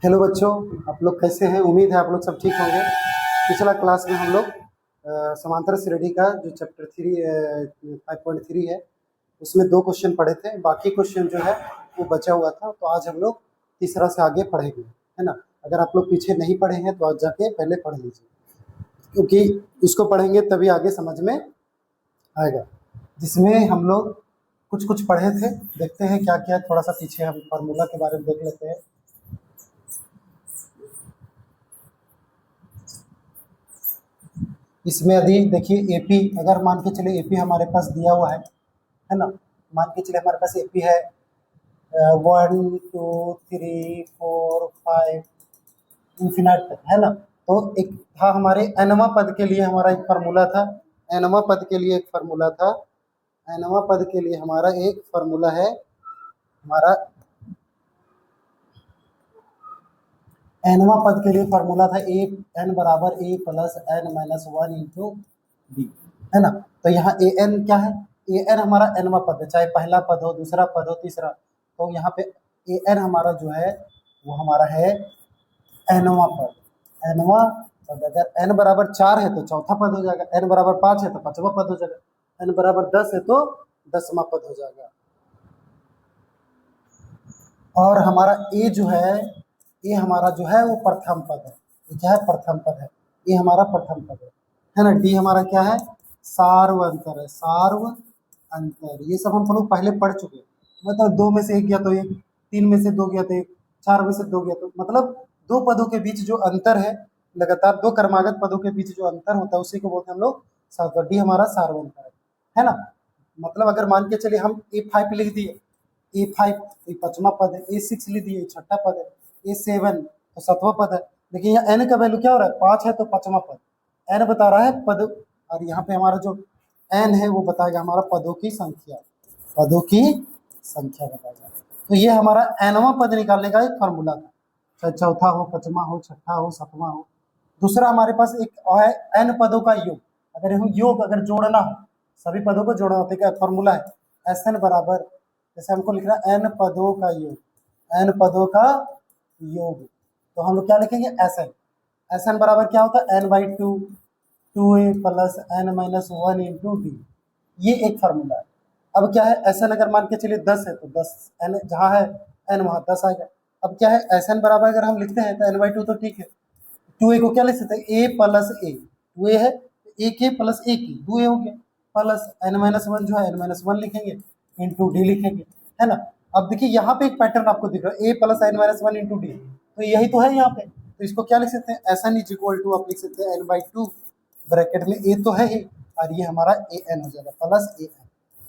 Hello बच्चों, आप लोग कैसे हैं? उम्मीद है आप लोग सब ठीक होंगे। पिछला क्लास में हम लोग समांतर श्रेणी का जो चैप्टर 5.3 है उसमें 2 क्वेश्चन पढ़े थे। बाकी क्वेश्चन जो है वो बचा हुआ था, तो आज हम लोग तीसरा से आगे पढ़ेंगे, है ना। अगर आप लोग पीछे नहीं पढ़े हैं तो आज जाके पहले पढ़ लीजिए, क्योंकि उसको पढ़ेंगे तभी आगे समझ में आएगा। जिसमें हम लोग कुछ कुछ पढ़े थे, देखते हैं क्या क्या। थोड़ा सा पीछे हम फार्मूला के बारे में देख लेते हैं। इसमें यदि देखिए एपी, अगर मान के चले एपी हमारे पास दिया हुआ है ना। मान के चले हमारे पास एपी है 1 2 3 4 5 इंफिनाइट तक, है ना। तो एक था हमारे एनवा पद के लिए हमारा एक फार्मूला था। एनवा पद के लिए एक फार्मूला था। एनवा पद के लिए हमारा एक फार्मूला है। हमारा एनवा पद के लिए फार्मूला था ए एन बराबर A plus N minus 1 into D, है ना। तो यहाँ ए एन क्या है? ए एन हमारा एनवा पद है, चाहे पहला पद हो, दूसरा पद हो, तीसरा। तो यहाँ पे ए एन हमारा जो है वो हमारा है एनवा पद। एनवा पद अगर एन बराबर 4 है तो चौथा पद हो जाएगा, एन बराबर 5 है तो 5वां पद हो जाएगा, एन बराबर 10 है तो 10वां पद हो जाएगा। और हमारा ए जो है, ये हमारा जो है वो प्रथम पद है। ये क्या है? प्रथम पद है। ये हमारा प्रथम पद है ना। डी हमारा क्या है? सार्व अंतर है। सार्व अंतर, ये सब हम लोग पहले पढ़ चुके हैं। मतलब 2 में से 1 गया तो 1, 3 में से 2 गया तो 1, 4 में से 2 गया तो, मतलब 2 पदों के बीच जो अंतर है, लगातार 2 क्रमागत पदों के बीच जो अंतर होता है उसी को बोलते हैं हम लोग सार्व। डी हमारा सार्व अंतर है ना। मतलब अगर मान के चलिए हम A5 लिख दिए, A5 ये 5वां पद है, A6 लिख दिए 6ठा पद है, A7 तो 7वां पद है। लेकिन यहाँ n का वैल्यू क्या हो रहा है? 5 है तो 5वां पद। n बता रहा है पद, और यहाँ पे हमारा जो n है वो बताएगा हमारा पदों की संख्या। पदों की संख्या बताएगा। तो ये हमारा nवां पद निकालने का एक फार्मूला था, चाहे चौथा हो, 5वां हो, 6ठा हो, 7वां हो। दूसरा हमारे पास एक है n पदों का योग। अगर हम योग अगर जोड़ना हो, सभी पदों को जोड़ना होता है, क्या फॉर्मूला है? Sn बराबर, जैसे हमको लिखना n पदों का योग, n पदों का योग। तो हम लोग क्या लिखेंगे? Sn। Sn बराबर क्या होता है? n/2 2a plus n minus 1 into D. ये एक फार्मूला है। अब क्या है? Sn अगर मान के चलिए 10 है तो 10 n जहाँ है n वहाँ 10 आएगा। अब क्या है? Sn बराबर अगर हम लिखते हैं तो n/2 तो ठीक है, 2a को क्या लिख सकते हैं? a प्लस a, 2a है a के प्लस a की 2a हो गया, प्लस n माइनस 1 जो है n माइनस 1 लिखेंगे, इंटू डी लिखेंगे, है ना। अब देखिए यहाँ पे एक पैटर्न आपको दिख रहा है, a plus n minus 1 into D, तो यही तो है यहाँ पे। तो इसको क्या लिख सकते हैं? Sn इज इक्वल टू, आप लिख सकते हैं n/2 ब्रैकेट में a तो है ही, और ये हमारा an हो जाएगा प्लस an।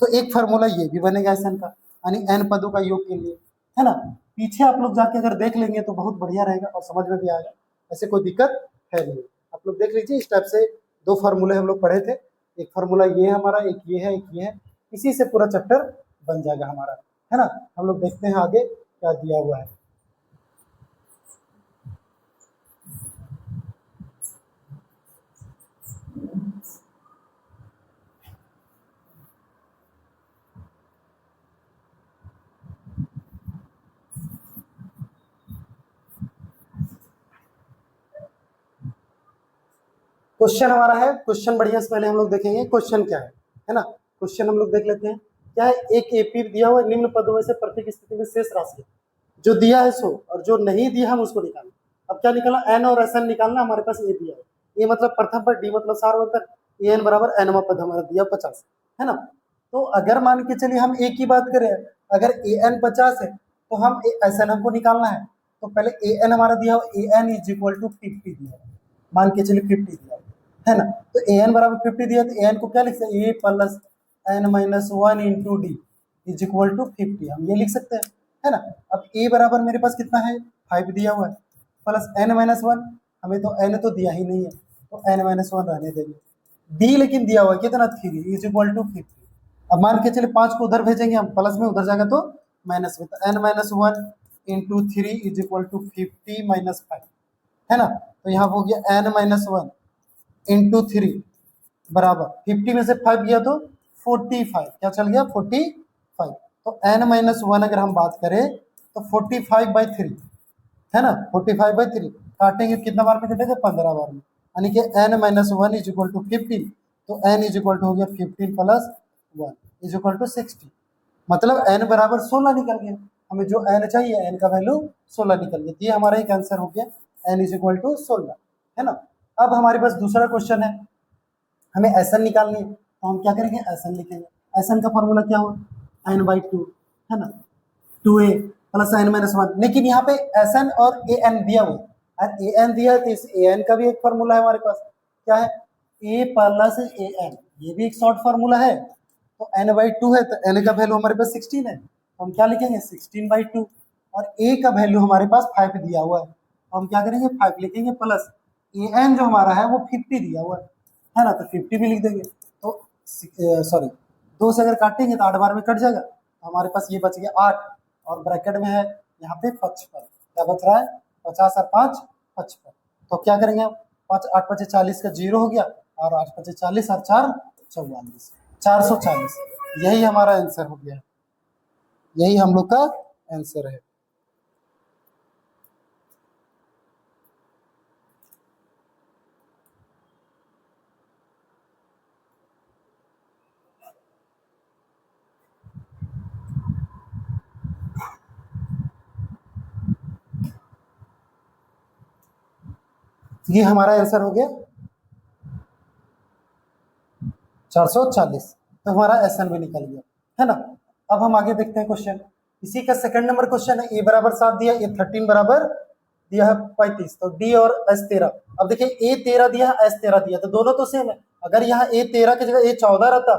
तो एक फार्मूला ये भी बनेगा Sn का, यानी n पदों का योग के लिए, है ना। पीछे आप लोग जाके अगर देख लेंगे तो बहुत बढ़िया रहेगा और समझ में भी आएगा, ऐसे कोई दिक्कत है नहीं। आप लोग देख लीजिए, इस टाइप से 2 फार्मूले हम लोग पढ़े थे। एक फार्मूला ये हमारा, एक ये है, एक ये है। इसी से पूरा चैप्टर बन जाएगा हमारा, है ना। हम लोग देखते हैं आगे क्या दिया हुआ है। क्वेश्चन हमारा है, क्वेश्चन बढ़िया से पहले हम लोग देखेंगे क्वेश्चन क्या है ना। क्वेश्चन हम लोग देख लेते हैं क्या है। एक एपी दिया हुआ निम्न पदों में से प्रत्येक स्थिति में शेष राशि जो दिया है सो, और जो नहीं दिया हम उसको निकालना। अब क्या निकालना? एन और एस एन निकालना। हमारे पास ए दिया है, ए मतलब प्रथम पद, डी मतलब सार्वंतर, ए एन बराबर एनवा पद हमारा दिया 50, है ना। तो अगर मान के चलिए हम ए की बात करें, अगर ए एन 50 है तो हम एस एन हमको निकालना है। तो पहले ए एन हमारा दिया हुआ, ए एन इज इक्वल टू 50 दिया है, मान के चलिए 50 दिया है ना। तो ए एन बराबर 50 दिया, तो ए एन को क्या लिख सकते हैं? A plus N minus 1 into D is equal to 50, हम ये लिख सकते हैं, है ना। अब ए बराबर मेरे पास कितना है? 5 दिया हुआ है, प्लस एन माइनस 1, हमें तो एन तो दिया ही नहीं है तो एन माइनस 1 रहने देंगे। डी लेकिन दिया हुआ है कितना? 3 इज इक्वल टू 50। अब मान के चलिए 5 को उधर भेजेंगे हम, प्लस में उधर जाएगा तो माइनस में, तो N minus 1 into 3 is equal to 50 minus 5, है ना। तो यहाँ हो गया एन माइनस 1 इंटू 3 बराबर 50 में से 5 गया तो 45, क्या चल गया? 45। तो n माइनस 1 अगर हम बात करें तो 45/3, है ना, 45/3 काटेंगे कितना बार में कटेगा, 15 बार में, यानी कि n minus one is equal to 15, तो n इज इक्वल टू हो गया 15 प्लस 1 इज इक्वल टू 60, मतलब n बराबर 16 निकल गया। हमें जो n चाहिए n का वैल्यू 16 निकल गया, ये हमारा एक आंसर हो गया, n इज इक्वल टू 16, है ना। अब हमारे पास दूसरा क्वेश्चन है, हमें एस एन निकालनी है, तो हम क्या करेंगे, एस एन लिखेंगे। एस एन का फॉर्मूला क्या हुआ, n/2, है ना, 2a plus n minus one, लेकिन यहाँ पे एस एन और ए एन दिया हुआ है, ए एन दिया है तो इस ए एन का भी एक फॉर्मूला है हमारे पास, क्या है, ए प्लस ए एन, ये भी एक शॉर्ट फॉर्मूला है, तो n/2 है, तो n का वैल्यू हमारे पास 16 है, तो हम क्या लिखेंगे 16/2, और a का वैल्यू हमारे पास 5 दिया हुआ है, तो हम क्या करेंगे 5 लिखेंगे, प्लस ए एन जो हमारा है वो 50 दिया हुआ है ना, तो 50 भी लिख देंगे, तो सॉरी 2 से अगर काटेंगे तो 8 बार में कट जाएगा, तो हमारे पास ये बच गया 8, और ब्रैकेट में है यहाँ पे 55, क्या बच रहा है 50 और 5 55, तो क्या करेंगे आप, 5 8 5 40 का 0 हो गया, और 8 5 40 और 4 44, 440, यही हमारा आंसर हो गया, यही हम लोग का आंसर है। ये हमारा आंसर हो गया 440, तो हमारा एस एन भी निकल गया, है ना। अब हम आगे देखते हैं क्वेश्चन, इसी का सेकंड नंबर क्वेश्चन है, ए बराबर 7 दिया, ए 13 बराबर दिया है 35, तो डी और एस 13, अब देखिए ए 13 दिया है, एस 13 दिया, तो दोनों तो सेम है, अगर यहाँ ए 13 की जगह ए 14 रहता,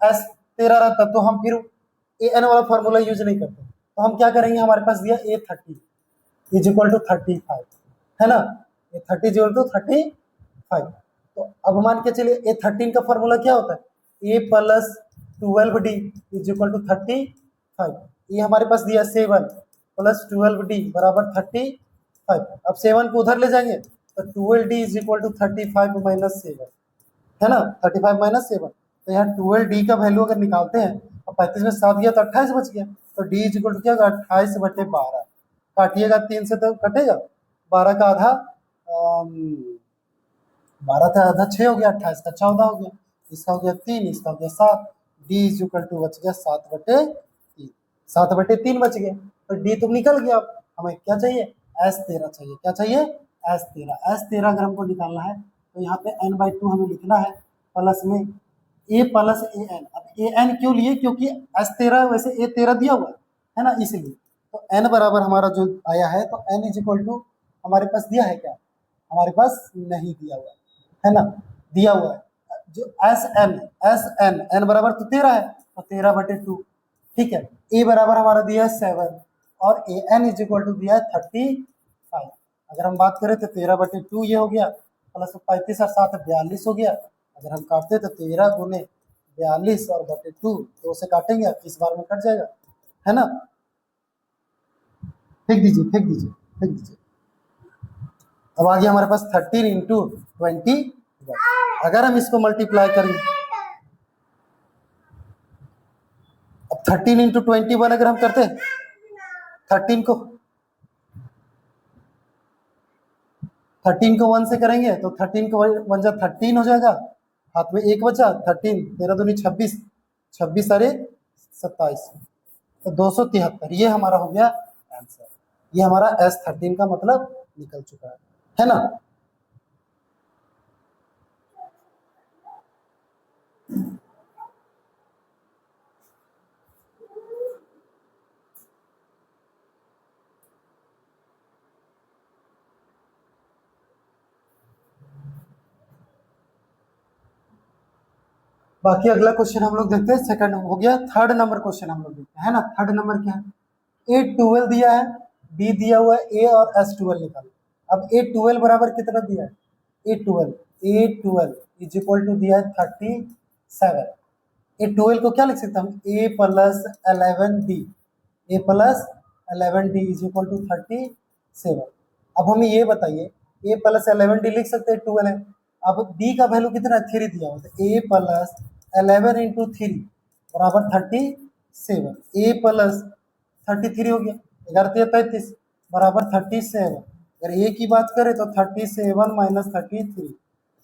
एस 13 रहता, तो हम फिर ए एन वाला फॉर्मूला यूज नहीं करते, तो हम क्या करेंगे, हमारे पास दिया ए 30 इज इक्वल टू 35, है ना, ए 30 इज इक्वल टू 35, तो अब मान के चलिए ए 13 का फॉर्मूला क्या होता है, A plus 12d is equal to 35, ये हमारे पास दिया 7 प्लस 12d बराबर 35, अब 7 को उधर ले जाएंगे तो 12d is equal to 35 minus 7, है ना, 35 माइनस 7, तो यहाँ 12d का वैल्यू अगर निकालते हैं, और 35 में 7 गया तो 28 बच गया, तो d इज इक्वल टू क्या होगा 28/12, काटिएगा 3 से तो कटेगा, 12 का आधा 12 का आधा 6 हो गया, 28 का 14 हो गया, इसका हो गया 3, इसका हो गया 7, डी इज इक्वल टू बच गया 7/3, 7/3 बच गया, तो डी तो निकल गया, अब हमें क्या चाहिए, S13 चाहिए, क्या चाहिए, S13 अगर हमको निकालना है तो यहाँ पे n/2 हमें लिखना है, प्लस में a प्लस ए एन, अब ए एन क्यों लिए, क्योंकि S13 वैसे A13 दिया हुआ है ना, इसलिए, तो n बराबर हमारा जो आया है, तो n इज इक्वल टू हमारे पास दिया है क्या, हमारे पास नहीं दिया हुआ है ना, दिया हुआ है जो एस एन बराबर तो 13 है, तो 13/2, ठीक है, ए बराबर हमारा दिया है 7, और A N is equal to दिया है 35, अगर हम बात करें तो 13/2 ये हो गया, प्लस 35 और 7 42 हो गया, अगर हम काटते तो 13 गुने 42 और बटे 2, 2 से काटेंगे 21 बार में कट जाएगा, है ना, फेंक दीजिए फेंक दीजिए फेंक दीजिए। अब आ गया हमारे पास 13 इंटू 21, अगर हम इसको मल्टीप्लाई करेंगे, अब 13 इंटू 21 अगर हम करते हैं, 13 को 1 से करेंगे तो 13 को 1 जा 13 हो जाएगा, हाथ में 1 बचा, 13 13 दूनी 26, 26 अरे 27, तो 273, ये हमारा हो गया आंसर, ये हमारा S13 का मतलब निकल चुका है ना। बाकी अगला क्वेश्चन हम लोग देखते हैं, सेकंड हो गया, थर्ड नंबर क्वेश्चन हम लोग देखते हैं ना, थर्ड नंबर क्या है, A12 दिया है, B दिया हुआ है, A और S12 निकालो, अब A12 बराबर कितना दिया है, A12 इज इक्वल टू दिया है 37, A12 को क्या लिख सकते हैं हम, A plus 11D, A plus 11D is equal to 37, अब हमें ये बताइए, A प्लस 11D लिख सकते हैं, 12 है, अब D का वैल्यू कितना है, 3 दिया हुआ है, A प्लस 11 इंटू 3 बराबर 37, A प्लस 33 हो गया, 11 33, बराबर 37। अगर ए की बात करें तो 37 माइनस 33,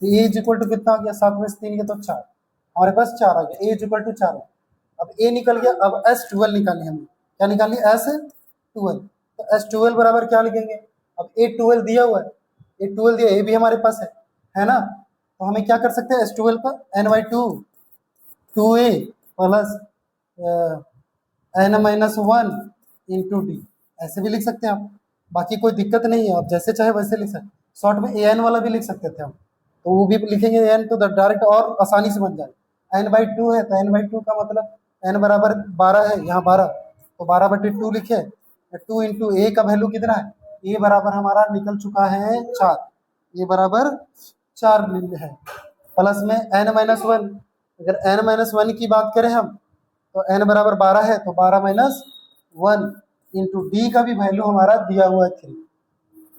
तो ए इज इक्वल टू कितना आ गया, 7 में से 3 गया तो 4, हमारे पास 4 आ गया, ए इज इक्वल टू 4। अब ए निकल गया, अब S12 निकाली हमने, क्या निकाली, S12। तो S12 बराबर क्या लिखेंगे, अब A12 दिया हुआ है, A12 दिया, ए भी हमारे पास है ना, तो हमें क्या कर सकते हैं, S12 पर n/2 2a plus n-1 into D, ऐसे भी लिख सकते हैं आप, बाकी कोई दिक्कत नहीं है, आप जैसे चाहे वैसे लिख सकते हैं। शॉर्ट में an वाला भी लिख सकते थे हम, तो वो भी लिखेंगे n तो डायरेक्ट और आसानी से बन जाए। n/2 है तो n/2 का मतलब n बराबर 12 है, यहाँ 12, तो 12/2 लिखे, 2 इंटू ए का वैल्यू कितना है, ए बराबर हमारा निकल चुका है 4, ए बराबर 4 है, प्लस में n-1, अगर n-1 की बात करें हम तो n बराबर 12 है, तो 12-1 इंटू डी का भी वैल्यू हमारा दिया हुआ है 3।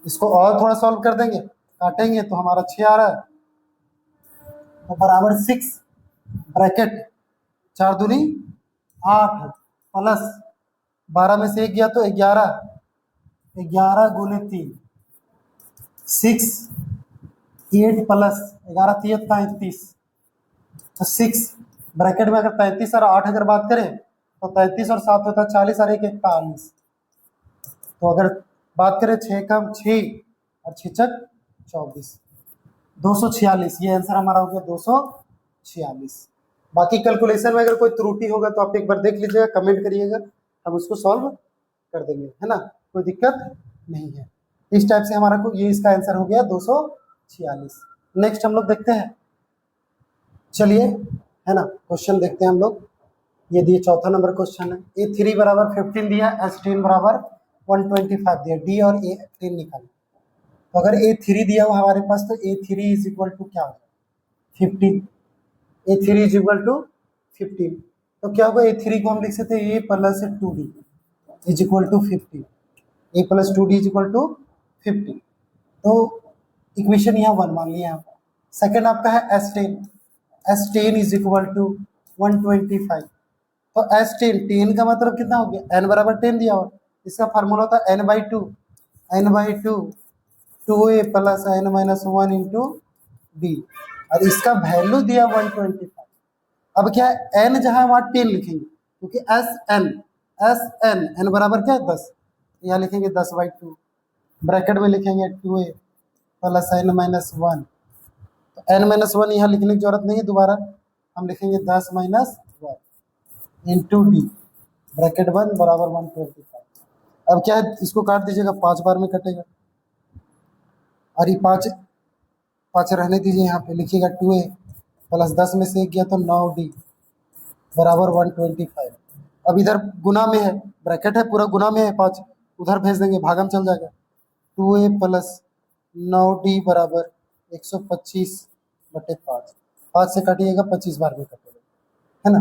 इसको और थोड़ा सॉल्व कर देंगे, काटेंगे तो हमारा 6 आ रहा है, तो बराबर 6 ब्रैकेट 4 दूनी 8 प्लस 12 में से 1 गया तो 11, 11 गुने 3 6, 8 प्लस 11 3 33, तो 6 ब्रैकेट में अगर 33 और 8 अगर बात करें तो 33 और 7 होता है 40 और 1 41, तो अगर बात करें 6 का 6 और 6 चक 24, 246, ये आंसर हमारा हो गया 246। बाकी कैलकुलेशन में अगर कोई त्रुटि होगा तो आप एक बार देख लीजिएगा, कमेंट करिएगा, हम उसको सॉल्व कर देंगे, है ना, कोई दिक्कत नहीं है। इस टाइप से हमारा को ये इसका आंसर हो गया 246। नेक्स्ट हम लोग देखते हैं, चलिए, है ना, क्वेश्चन देखते हैं हम लोग। ये दिए चौथा नंबर क्वेश्चन है, A3 बराबर 15 दिया, S10 बराबर 125 दिया, डी और A10 निकालें। तो अगर A3 दिया हुआ हमारे पास तो A3 इज इक्वल टू क्या होगा, 15, A3 इज इक्वल टू 15, तो क्या होगा, A3 को हम लिख सकते हैं A plus 2D is equal to 15, A plus 2D is equal to 50, तो इक्वेशन यहाँ 1 मान लिया आप। सेकेंड आपका है S10, S10 is equal to 125, तो S10 10 का मतलब कितना हो गया, n बराबर 10 दिया हुआ, इसका फार्मूला होता है n/2, n/2 2a plus n-1 into D, और इसका वैल्यू दिया 125। अब क्या है, n जहां वहां 10 लिखेंगे, क्योंकि एस एन बराबर क्या है 10, यहाँ लिखेंगे 10/2, ब्रैकेट में लिखेंगे 2a प्लस n-1, तो n-1 यहाँ लिखने की जरूरत नहीं है, दोबारा हम लिखेंगे 10-1 इंटू डी, ब्रैकेट 1 बराबर 125। अब क्या है, इसको काट दीजिएगा, 5 बार में कटेगा, और ये 5 रहने दीजिए, यहाँ पे लिखिएगा 2a प्लस 10 में से 1 गया तो 9d बराबर 125। अब इधर गुना में है, ब्रैकेट है पूरा गुना में है, 5 उधर भेज देंगे, भागम चल जाएगा, 2a प्लस 9d बराबर 125/5, 5 से काटिएगा 25 बार में कटेगा, है ना,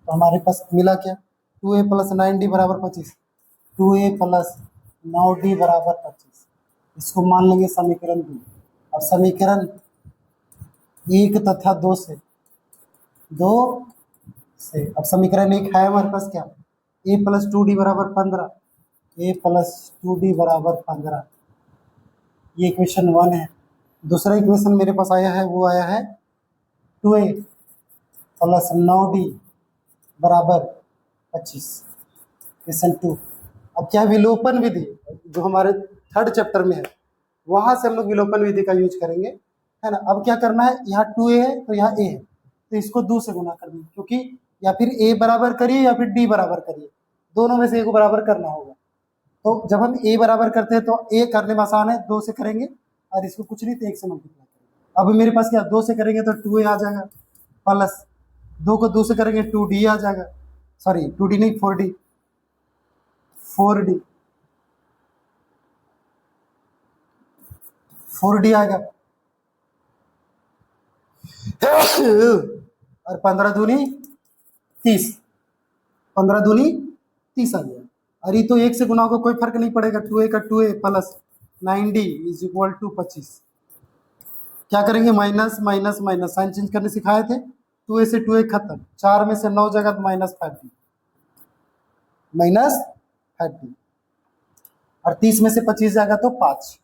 तो हमारे पास मिला क्या, 2a प्लस 9d बराबर 25, 2a प्लस 9d बराबर 25, इसको मान लेंगे समीकरण 2। अब समीकरण 1 तथा 2 से अब समीकरण 1 है हमारे पास क्या, a प्लस 2d बराबर 15, a प्लस 2d बराबर 15, ये इक्वेशन 1 है। दूसरा इक्वेशन मेरे पास आया है, वो आया है 2a प्लस 9d बराबर 25, क्वेश्चन 2। अब क्या है, विलोपन विधि जो हमारे थर्ड चैप्टर में है, वहां से हम लोग विलोपन विधि का यूज करेंगे, है ना। अब क्या करना है, यहाँ 2a है तो यहाँ a है, तो इसको 2 से गुना कर देंगे, क्योंकि या फिर a बराबर करिए या फिर d बराबर करिए, दोनों में से a को बराबर करना होगा। तो जब हम a बराबर करते हैं तो a करने में आसान है, 2 से करेंगे, और इसको कुछ नहीं तो 1 से मल्टीप्लाई करेंगे। अब मेरे पास क्या, 2 से करेंगे तो 2a आ जाएगा, प्लस 2 को 2 से करेंगे 2d आ जाएगा, सॉरी 2d नहीं 4d, 4d आएगा, और 15 दूनी 30, 15 दूनी 30 आ गया, और ये तो 1 से गुना होगा, कोई फर्क नहीं पड़ेगा, 2a का 2a plus 9d is equal to 25। क्या करेंगे, minus minus minus, sign change करने सिखाए थे, 2a से 2a खत्म, 4 में से 9 जगह -5d, और 30 में से 25 जाएगा तो 5।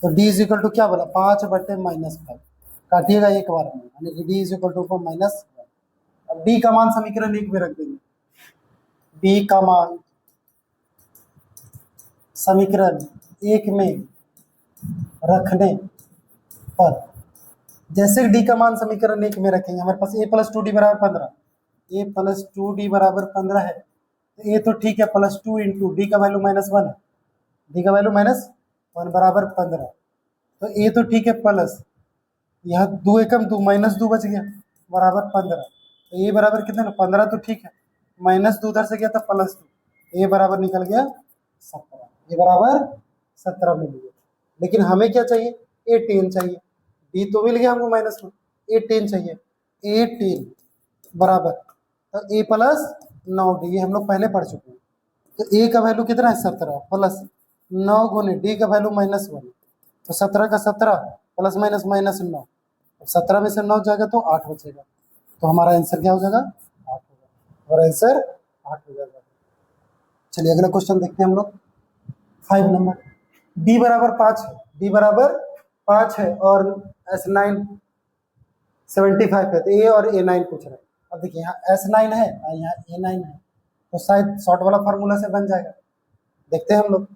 तो डी इज इक्वल टू क्या बोला, 5/-5 काटिएगा एक बार में, यानी कि डी इज इक्वल टू -1। अब डी का मान समीकरण 1 में रख देंगे। डी का मान समीकरण 1 में रखने पर, जैसे डी का मान समीकरण 1 में रखेंगे, हमारे पास a+2d बराबर 15, a+2d बराबर 15 है, तो ए तो ठीक है, +2 इंटू डी का वैल्यू -1 है, डी का वैल्यू -1 बराबर 15, तो ए तो ठीक है प्लस, यहाँ 2 एकम 2 -2 बच गया बराबर 15, तो ए बराबर कितना ना 15 तो ठीक है, -2 उधर से गया था +2, ए बराबर निकल गया 17, ए बराबर 17 मिल गया। लेकिन हमें क्या चाहिए, A10 चाहिए, डी तो मिल गया हमको -1, A10 चाहिए, A10 बराबर तो a+9d, ये हम लोग पहले पढ़ चुके हैं। तो ए का वैल्यू कितना है 17 प्लस 9 गुने डी का वैल्यू -1, तो 17 का 17 प्लस माइनस -9, 17 में से 9 जाएगा तो 8 बचेगा, तो हमारा आंसर क्या हो जाएगा 8 होगा, और आंसर 8 हो जाएगा। चलिए अगला क्वेश्चन देखते हैं हम लोग 5 नंबर। डी बराबर 5 है, डी बराबर 5 है और S9 75 है, तो ए और A9 पूछ रहे हैं। अब देखिए यहाँ S9 है और यहाँ A9 है, तो शायद शॉर्ट वाला फार्मूला से बन जाएगा, देखते हैं हम लोग।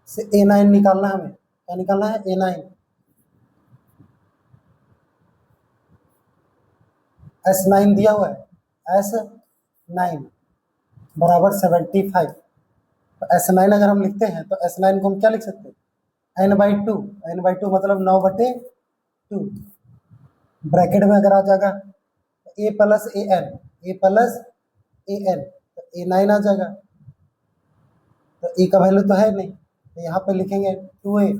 से A9 निकालना है, हमें क्या निकालना है, A9, S9 दिया हुआ है, S9 बराबर 75, तो S9 अगर हम लिखते हैं तो S9 को हम क्या लिख सकते हैं, n/2, n/2 मतलब 9/2, ब्रैकेट में अगर आ जाएगा a प्लस a n, तो A9 आ जाएगा, तो ए का वैल्यू तो है नहीं, तो यहाँ पे लिखेंगे 2a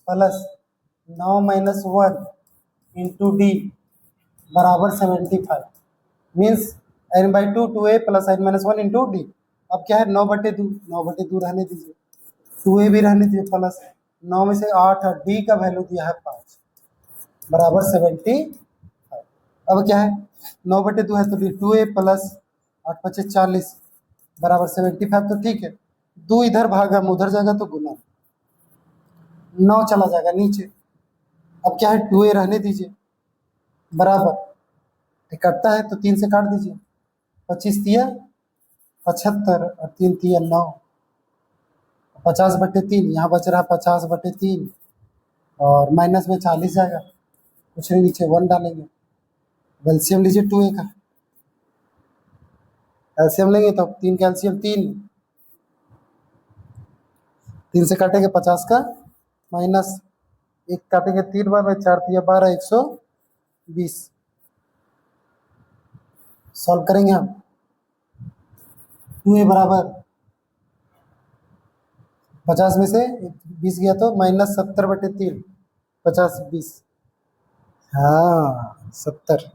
प्लस 9 - 1 इंटू डी बराबर 75, means n/2 2a plus n - 1 into D. अब क्या है 9/2, 9/2 रहने दीजिए, 2a भी रहने दीजिए, प्लस 9 में से 8 और डी का वैल्यू दिया है 5 बराबर 75। अब क्या है 9/2 है तो 2a प्लस 8×5 = 40 बराबर 75, तो ठीक है, 2 इधर भागा हम उधर जाएगा तो गुना, 9 चला जाएगा नीचे। अब क्या है 2a रहने दीजिए बराबर, कटता है तो 3 से काट दीजिए, 25 तिया 75 और 3 तिया 9, 50/3, यहाँ बच रहा 50/3 और माइनस में 40 जाएगा, कुछ नहीं नीचे 1 डालेंगे, एलसीएम लीजिए 2a का, एलसीएम लेंगे तो 3 का एलसीएम 3, 3 से काटेंगे 50 का माइनस 1 काटेंगे 3 बार में, 4 तिया 12, 120, सॉल्व करेंगे हम, 2a बराबर 50 में से 20 गया तो -70/3, 50 20, हाँ 70,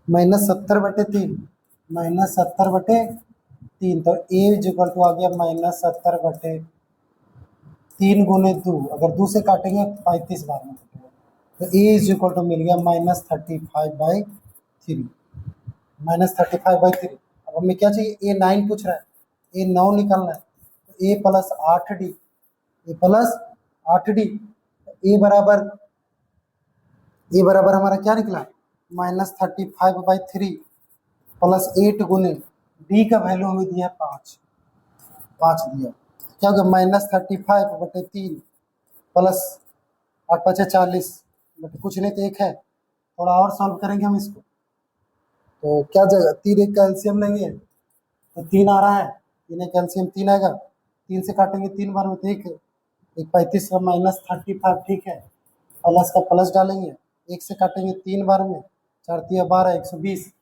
-70/3, -70/3, तो a इक्वल टू आ गया -70/3 गुने 2, अगर 2 से काटेंगे 35 बार में कटेगा, तो a इक्वल टू मिल गया -35/3, -35/3। अब हमें क्या चाहिए, A9 पूछ रहा है, A9 निकालना है, तो a प्लस 8d, ए बराबर हमारा क्या निकला -35/3 प्लस 8 गुने डी का वैल्यू हमें दिया 5 दिया, क्या होगा -35/3 प्लस 8×5 = 40, बट कुछ नहीं तो 1 है, थोड़ा और सॉल्व करेंगे हम इसको, तो क्या जाएगा 3 1 का एलसीएम लेंगे तो 3 आ रहा है, 3 1 एलसीएम 3 आएगा, 3 से काटेंगे 3 बार में तो 1 35 का -35, ठीक है, प्लस का प्लस डालेंगे, 1 से काटेंगे 3 बार में, 4 तिया 12, 120,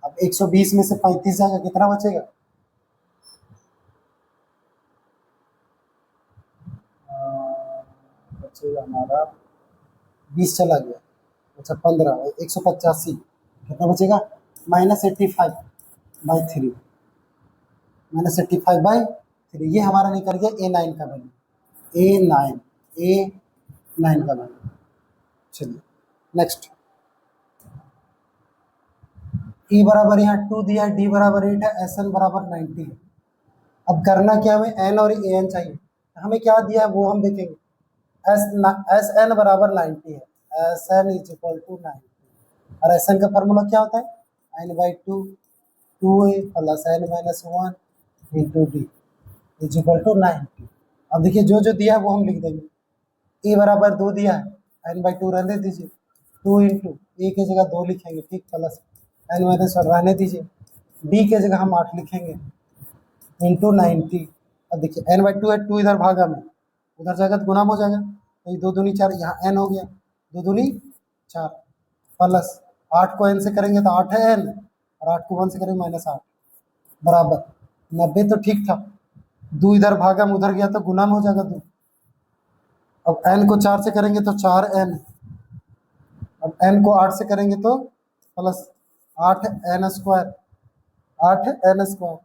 अब 120 में से 35 जाएगा, कितना बचेगा, बचेगा हमारा 20 चला गया, अच्छा 15, 185, कितना बचेगा -85/3, -85/3, ये हमारा निकल गया A9 का वैल्यू, A9 का वैल्यू। चलिए नेक्स्ट, E बराबर यहाँ 2 दिया है, D बराबर 8 है, SN बराबर 90 है। अब करना क्या, हमें N और AN चाहिए। हमें क्या दिया है वो हम देखेंगे। SN बराबर 90 है, SN इज इक्वल टू 90, और SN का फार्मूला क्या होता है, n/2 2a plus n-1 into d is equal to 90। अब देखिए जो जो दिया है वो हम लिख देंगे। E बराबर 2 दिया है, n/2 रहने दीजिए, 2 इंटू ए की जगह 2 लिखेंगे, ठीक, प्लस n-1 रहने दीजिए, d की जगह हम 8 लिखेंगे, इंटू 90। अब देखिए n/2 है, 2 इधर भागा में, उधर जाएगा तो गुना में हो जाएगा, तो ये 2 दूनी 4, यहाँ n हो गया, 2 दूनी 4, प्लस 8 को n से करेंगे तो 8 है n, और 8 को 1 से करेंगे -8, बराबर 90। तो ठीक था, 2 इधर भागा में उधर गया तो गुना में हो जाएगा 2। अब n को 4 से करेंगे तो 4n, अब n को 8 से करेंगे तो प्लस 8n², 8n²,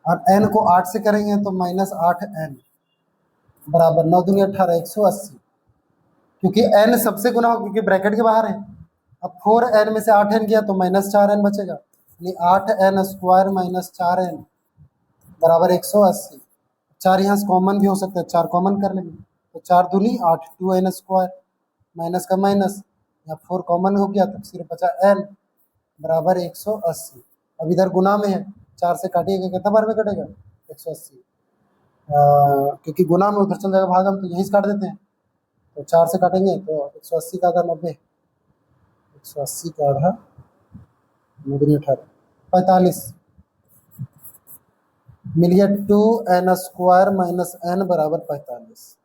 और n को 8 से करेंगे तो -8n, बराबर 9 दूनी 18, 180, क्योंकि n सबसे गुना हो, क्योंकि ब्रैकेट के बाहर है। अब 4n में से 8n गया तो -4n बचेगा, यानी 8n² - 4n बराबर 180। 4 यहाँ से कॉमन भी हो सकता है, 4 कॉमन कर लेंगे तो 4 दूनी 8, 2n² माइनस का माइनस, यहाँ 4 कॉमन हो गया तो सिर्फ बचा n, बराबर 180। अब इधर गुना में है, 4 से काटिएगा कितना बार में कटेगा, 180, क्योंकि गुना में उधर चल जाएगा भागा में, तो यहीं से काट देते हैं, तो 4 से काटेंगे तो 180 का आधा 90, 180 का आधा 18, 45, मिल गया 2n² - n बराबर 45।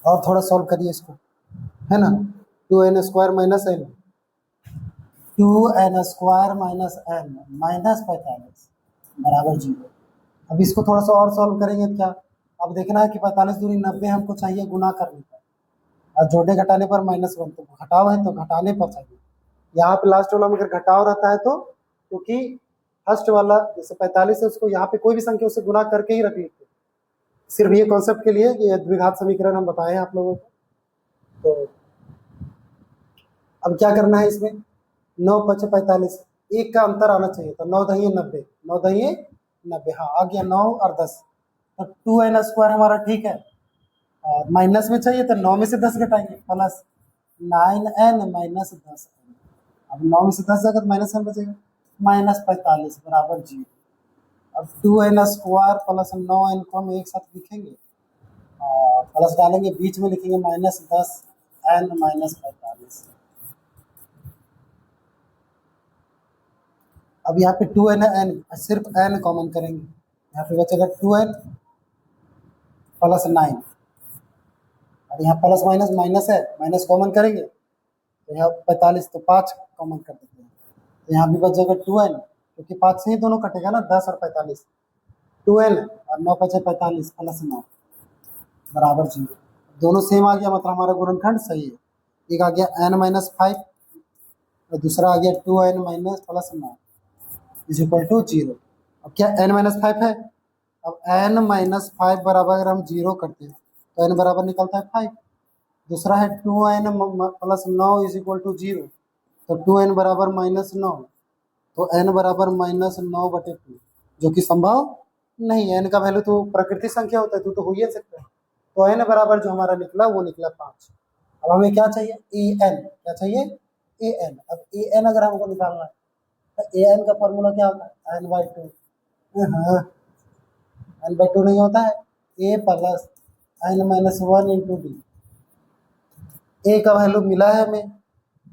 और थोड़ा सॉल्व करिए इसको, है ना, 2n² - n, 2n² - n -45 बराबर 0। अब इसको थोड़ा सा और सॉल्व करेंगे क्या, अब देखना है कि 45 दूनी 90 हमको चाहिए गुना करने पर, और जोड़ने घटाने पर -1, तो घटाव है तो घटाने पर चाहिए। यहाँ पे लास्ट वाला में अगर घटाव रहता है तो, क्योंकि फर्स्ट वाला जैसे 45 है उसको यहाँ पे कोई भी संख्या उससे गुना करके ही रख लेते, सिर्फ ये कॉन्सेप्ट के लिए कि ये द्विघात समीकरण हम बताए हैं आप लोगों को। तो अब क्या करना है इसमें, 9 × 5 = 45, एक का अंतर आना चाहिए, तो 9 × 90, 9 × 90, हाँ आ गया 9 और 10, तो 2n² हमारा ठीक है, और माइनस में चाहिए तो 9 में से 10 घटाएंगे, प्लस 9n - 10n, अब 9 में से 10 जाएगा तो -n बचेगा, -45 बराबर 0। अब 2n² प्लस 9n को हम एक साथ लिखेंगे, और प्लस डालेंगे, बीच में लिखेंगे -10n - 45। अब यहाँ पे 2n है, n सिर्फ n कॉमन करेंगे, यहाँ पे बचेगा 2n प्लस 9, और यहाँ प्लस माइनस माइनस है, माइनस कॉमन करेंगे तो यहाँ 45, तो 5 कॉमन कर देते हैं, तो यहाँ भी बच जाएगा 2n, क्योंकि 5 से ही दोनों कटेगा ना, 10 और 45, 2n और 9 × 5 = 45 प्लस 9 बराबर 0। दोनों सेम आ गया, मतलब हमारा गुणनखंड सही है। एक आ गया n-5 और दूसरा आ गया 2n - plus 9 is equal to 0। अब क्या n-5 है, अब n-5 बराबर अगर हम 0 करते हैं तो n बराबर निकलता है 5। दूसरा है 2n + 9 इज इक्वल टू 0, तो 2n बराबर -9, तो n बराबर -9/2, जो कि संभव नहीं है, n का वैल्यू तो प्रकृति संख्या होता है, तो हो ही सकता है। तो n बराबर जो हमारा निकला वो निकला 5। अब हमें क्या चाहिए, an, क्या चाहिए, an। अब an अगर हमको निकालना है तो an का फॉर्मूला क्या होता है, n/2, हाँ n/2 नहीं होता है, a plus n-1 into d। ए का वैल्यू मिला है हमें,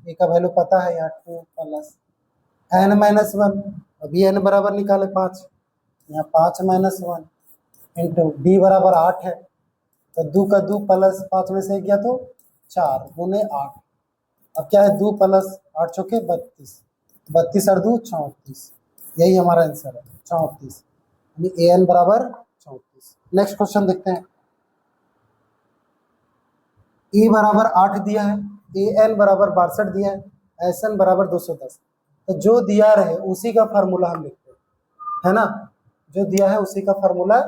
ए का वैल्यू पता है यहाँ 2 प्लस n-1, अभी n बराबर निकाले 5, यहाँ 5 - 1 इंटू डी बराबर 8 है, तो 2 का 2 प्लस 5 में से गया तो 4 × 8। अब क्या है, 2 प्लस 8 चौके 32, 32 और 2 34, यही हमारा आंसर है 34, यानी an बराबर 34। नेक्स्ट क्वेश्चन देखते हैं। e बराबर 8 दिया है, ए एन बराबर 62 दिया है, एस एन बराबर 210। तो जो दिया रहे उसी का फार्मूला हम लिखते हैं, है ना, जो दिया है उसी का फार्मूला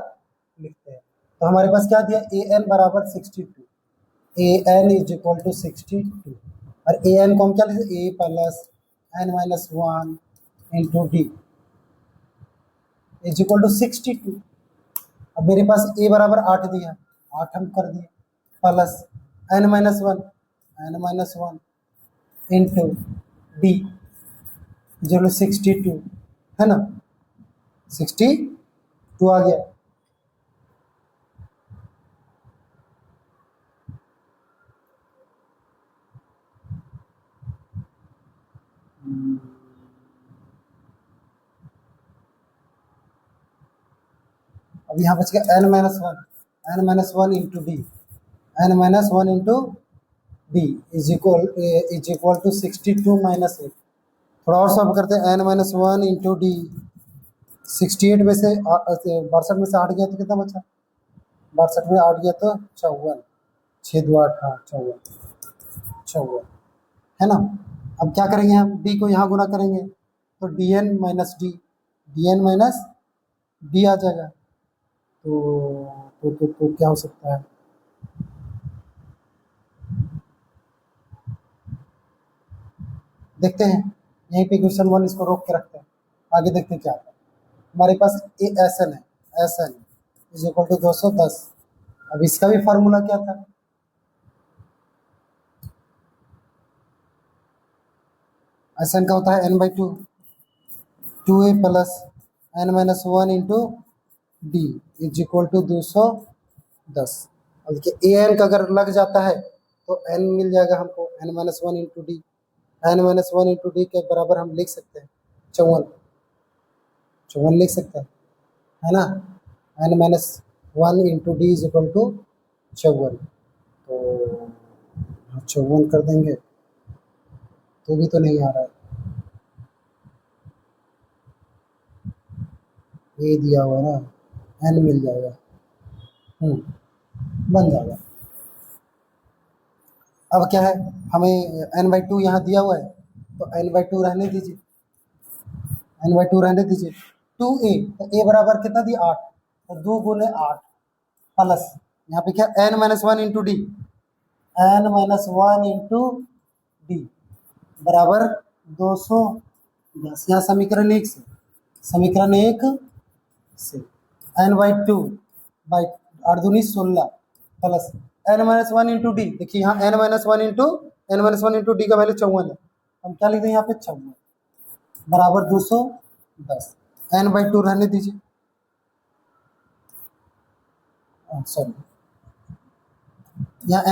लिखते हैं। तो हमारे पास क्या दिया, ए एन बराबर 62, A N is equal to 62, और ए एन को हम क्या लिखते हैं, A plus N minus 1 into D is equal to 62। अब मेरे पास ए बराबर 8 दिया, 8 हम कर दिए, प्लस n-1 इंटू डी जो 62 है ना, 62 आ गया। अब यहाँ बच गया n-1 into D, n-1 into D is equal to 62 minus 8। थोड़ा और सॉल्व करते हैं, n-1 इंटू डी 68 में से 62 में से 8 गया तो कितना बचा, 62 में 8 गया तो 54, 6 2 8, हाँ 54 है ना। अब क्या करेंगे, हम डी को यहाँ गुना करेंगे तो डी एन माइनस डी आ जाएगा। तो क्या हो सकता है, देखते हैं, यहीं पे क्वेश्चन 1 इसको रोक के रखते हैं, आगे देखते हैं क्या आता है। हमारे पास ए एस एन है, S N is equal to 210। अब इसका भी फार्मूला क्या था, एस एन का होता है n/2, 2a plus n-1 into D is equal to 210। अब देखिए ए एन का अगर लग जाता है तो n मिल जाएगा हमको, n-1 into D, n-1 into D के बराबर हम लिख सकते हैं 54 लिख सकते हैं, है ना, n-1 into D is equal to 54। तो 54 कर देंगे तो भी तो नहीं आ रहा है, ये दिया हुआ है ना, n मिल जाएगा, बन जाएगा। अब क्या है, हमें n/2 यहाँ दिया हुआ है तो n/2 रहने दीजिए, n/2 रहने दीजिए। 2a, तो a बराबर कितना दिया 8, तो 2 गुने 8 प्लस यहाँ पे क्या n-1 into D, n-1 into D बराबर 210। यहाँ समीकरण 1 से n/2 बाई 8 दूनी 16 प्लस n-1 इंटू डी, देखिए यहाँ n-1 इंटू डी का वैल्यू 54 है, हम क्या लिखते हैं यहाँ पे 54 बराबर 210। n/2 रहने दीजिए, सॉरी यहाँ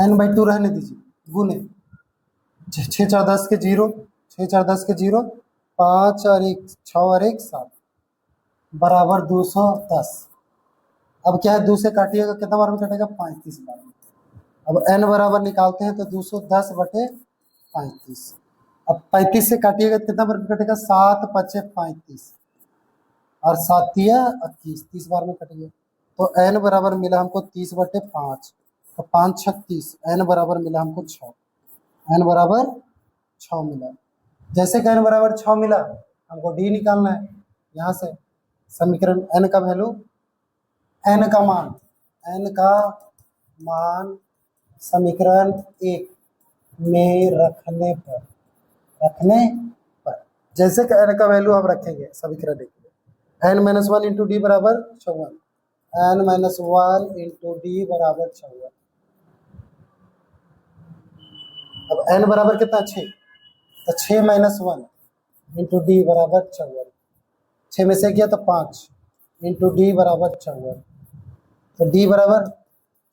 n/2 रहने दीजिए, गुने 6 4 10 के 0, 6 4 10 के 0, 5 और 1 6 और 1 7 बराबर 210। अब क्या है, 2 से काटिएगा कितना बार में कटेगा, 35 बार में। अब n बराबर निकालते हैं तो 210 बटे 35। अब 35 से काटिएगा कितना बार में कटेगा, 7 5 35 और 7 21, 30 बार में कटेगा। तो n बराबर मिला हमको 30 बटे 5, तो 5 36, n बराबर मिला हमको 6, n बराबर 6 मिला। जैसे कि n बराबर 6 मिला हमको d निकालना है, यहाँ से समीकरण n का वैल्यू, n का मान समीकरण 1 में रखने पर जैसे कि n का वैल्यू आप रखेंगे समीकरण 1 में, n-1 इंटू डी बराबर 54, n-1 इंटू डी बराबर 54। अब n बराबर कितना 6, तो 6 माइनस 1 इंटू डी बराबर 54, 6 में से किया तो 5 इंटू डी बराबर 54, तो डी बराबर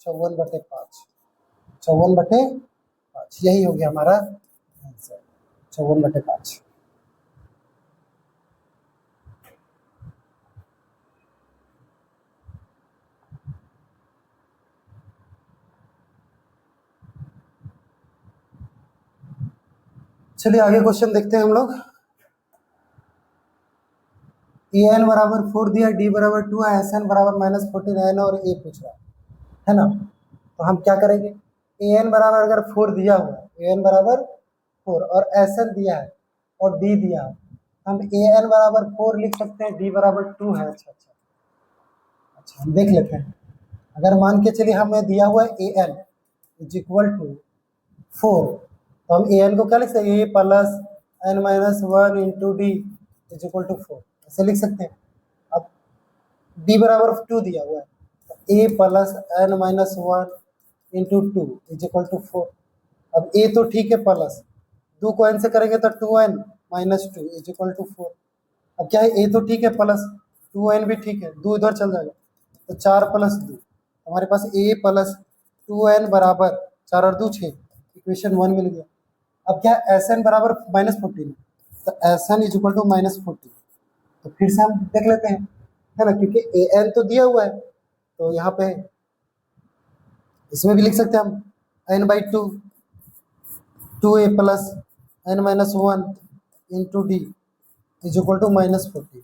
54 बटे 5, 54 बटे 5, यही हो गया हमारा आंसर, 54 बटे 5। चलिए आगे क्वेश्चन देखते हैं हम लोग। ए एन बराबर 4 दिया, डी बराबर 2 है, एस एन बराबर -14 एन और ए पूछ रहा है ना। तो हम क्या करेंगे, ए एन बराबर अगर 4 दिया हुआ है, ए एन बराबर 4 और एस एन दिया है और डी दिया है, हम ए एन बराबर 4 लिख सकते हैं, डी बराबर 2 है। अच्छा हम देख लेते हैं। अगर मान के चलिए हमें दिया हुआ है ए एन इज इक्वल टू 4, तो हम ए एन को क्या लिख सकते हैं, A plus N minus 1 into D is equal to 4, ऐसे लिख सकते हैं। अब डी बराबर 2 दिया हुआ है, तो A plus N minus 1 into 2 is equal to 4। अब ए तो ठीक है प्लस, 2 को एन से करेंगे तो 2n minus 2 is equal to 4। अब क्या है, ए तो ठीक है प्लस, 2n भी ठीक है, 2 इधर चल जाएगा, तो 4 प्लस 2, हमारे पास ए प्लस 2n बराबर 4 और 2 6, इक्वेशन 1 मिल गया। अब क्या है, एस एन बराबर -14, तो S N is equal to -14। तो फिर से हम देख लेते हैं, है ना, क्योंकि ए एन तो दिया हुआ है, तो यहाँ पे इसमें भी लिख सकते हैं हम n/2 2a plus N minus 1 into D is equal to -14।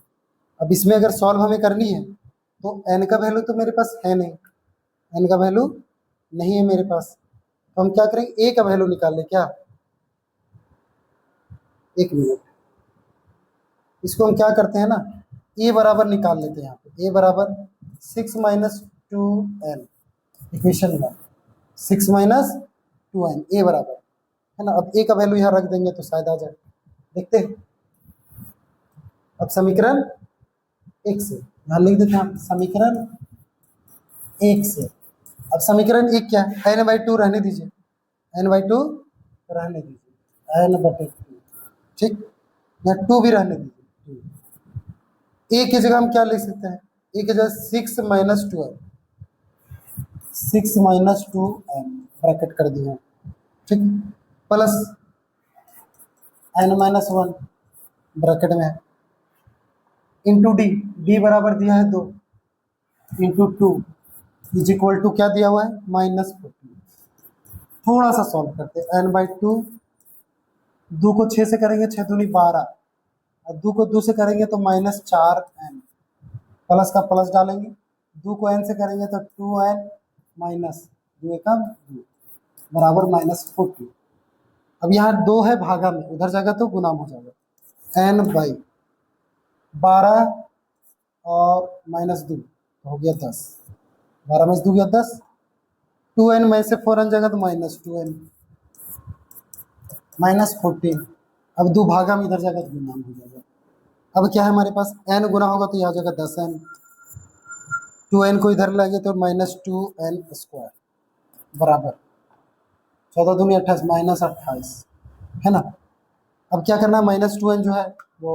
अब इसमें अगर सॉल्व हमें करनी है तो n का वैल्यू तो मेरे पास है नहीं, n का वैल्यू नहीं है मेरे पास, तो हम क्या करेंगे, a का वैल्यू निकाल ले क्या। एक मिनट, इसको हम क्या करते हैं ना, a बराबर निकाल लेते हैं। यहाँ पे a बराबर 6 minus 2n, equation 1, 6 minus 2n a बराबर, है ना। अब a का वैल्यू यहाँ रख देंगे तो शायद आ जाए, देखते हैं। अब समीकरण 1 से यहाँ लिख देते हैं हम, समीकरण 1 से। अब समीकरण 1 क्या है, n/2 रहने दीजिए, n/2 रहने दीजिए, n/2, ठीक, या 2 भी रहने दीजिए। a की जगह हम क्या लिख सकते हैं, a की जगह 6 minus 2n, 6 minus 2n bracket कर दिए, ठीक, प्लस n माइनस 1 ब्रैकेट में है, इंटू डी, डी बराबर दिया है 2 इंटू 2 इज इक्वल टू क्या दिया हुआ है, -14। थोड़ा सा सॉल्व करते हैं, n/2, 2 को 6 से करेंगे 6 दूनी 12, और 2 को 2 से करेंगे तो -4n, प्लस का प्लस डालेंगे, 2 को n से करेंगे तो 2n माइनस 2 का 2 बराबर -14। अब यहाँ 2 है भागा में, उधर जाएगा तो गुणाम हो जाएगा, n/12 और -2 तो हो गया 10, 12 में से 2 गया 10, 2n में से 4n जाएगा तो -2n -14। अब 2 भागा में इधर जाएगा तो गुणाम हो जाएगा। अब क्या है हमारे पास, n गुना होगा तो यहाँ जाएगा 10n, 2n को इधर लाएंगे तो -2n² बराबर 14 दूनी 28 -28, है ना। अब क्या करना है, -2n जो है वो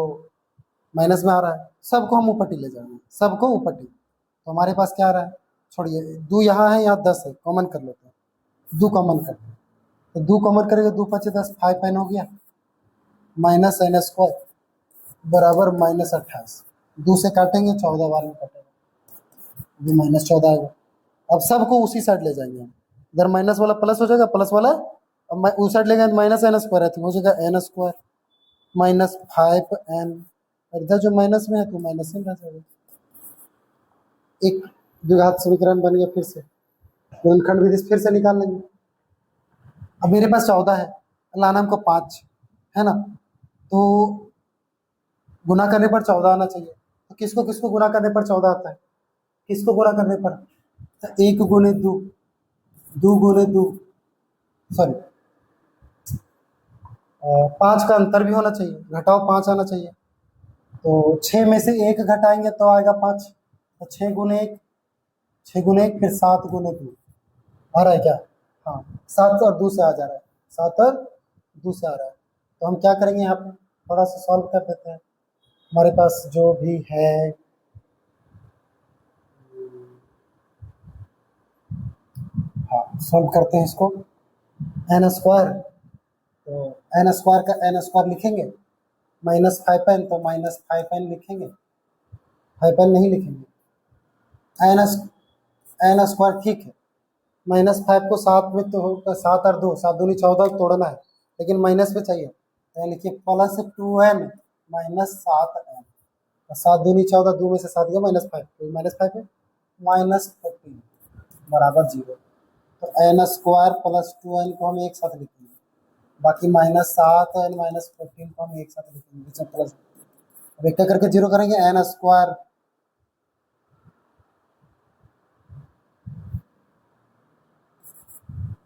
माइनस में आ रहा है, सबको हम ऊपर ले जाएंगे, सबको ऊपर, तो हमारे पास क्या आ रहा है, छोड़िए 2 यहाँ है, यहाँ 10 है, कॉमन कर लेते हैं, 2 कॉमन करते हैं, तो 2 कॉमन करेंगे, 2 5 10, 5n हो गया, -n² बराबर -28, 2 से काटेंगे 14 बार में कटेगा, ये -14 आएगा। अब सबको उसी साइड ले जाएंगे हम, इधर माइनस वाला प्लस हो जाएगा, प्लस वाला अब उस साइड लेंगे -n² है तो हो जाएगा n² -5n, और इधर जो माइनस में है तो माइनस में रह जाएगा। एक द्विघात समीकरण बन गया, फिर से गुणनखंड विधि फिर से निकाल लेंगे। अब मेरे पास 14 है, लाना हमको 5, है ना, तो गुना करने पर 14 आना चाहिए, तो किसको किसको गुना करने पर 14 आता है, किसको गुना करने पर, तो 1 गुने 2, 2 गुने 2, सॉरी 5 का अंतर भी होना चाहिए, घटाओ 5 आना चाहिए, तो 6 में से 1 घटाएंगे तो आएगा 5, तो 6 गुने 1, 6 गुने 1 फिर 7 गुने 2 आ रहा है क्या, हाँ 7 और 2 से आ जा रहा है, 7 और 2 से आ रहा है। तो हम क्या करेंगे, यहाँ पे थोड़ा सा सॉल्व कर देते हैं, हमारे पास जो भी है, हाँ सॉल्व करते हैं इसको, n², तो n² का n² लिखेंगे, -5n तो -5n लिखेंगे, 5n नहीं लिखेंगे, n² ठीक है, -5 को 7 में तो होगा, 7 और 2, 7 दूनी 14 तोड़ना है, लेकिन माइनस पे चाहिए, तो लिखिए +2n -7n, 7 दूनी 14, 2 में से 7 गया -5, तो -5 है, -14 बराबर 0। तो एन स्क्वायर प्लस 2n को हम एक साथ लिखेंगे, बाकी -7n -14 को हम एक साथ लिखेंगे, बीच में प्लस। अब एक करके जीरो करेंगे, एन स्क्वायर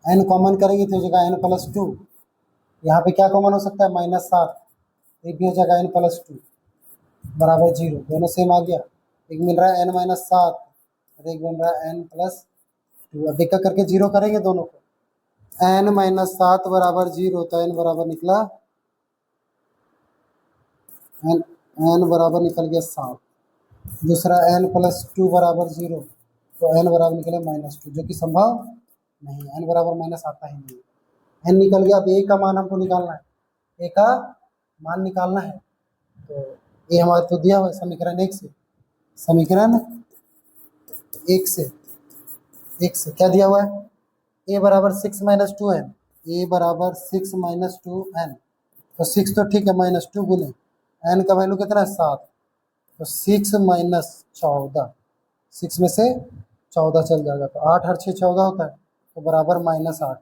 एन कॉमन करेंगे तो हो जाएगा एन प्लस 2। यहाँ पे क्या कॉमन हो सकता है, -7, एक भी हो जाएगा एन प्लस 2 बराबर 0, दोनों सेम आ गया। एक मिल रहा है एन -7 और एक मिल रहा है एन प्लस 2। अब देखा करके जीरो करेंगे दोनों को, एन -7 बराबर 0, तो एन बराबर निकला एन बराबर निकल गया 7। दूसरा एन प्लस 2 बराबर 0, तो एन बराबर निकले -2, जो कि संभव नहीं, एन बराबर माइनस आता ही नहीं। एन निकल गया। अब ए का मान हमको निकालना है, ए का मान निकालना है। तो ये हमारे तो दिया हुआ है समीकरण 1 से, समीकरण 1 से क्या दिया हुआ है, ए बराबर 6 - 2n, ए बराबर 6 - 2n। तो 6 तो ठीक है, -2 गुने एन का वैल्यू कितना है 7, तो 6 - 14, 6 में से 14 चल जाएगा, तो 8 और 6 14 होता है, तो बराबर -8।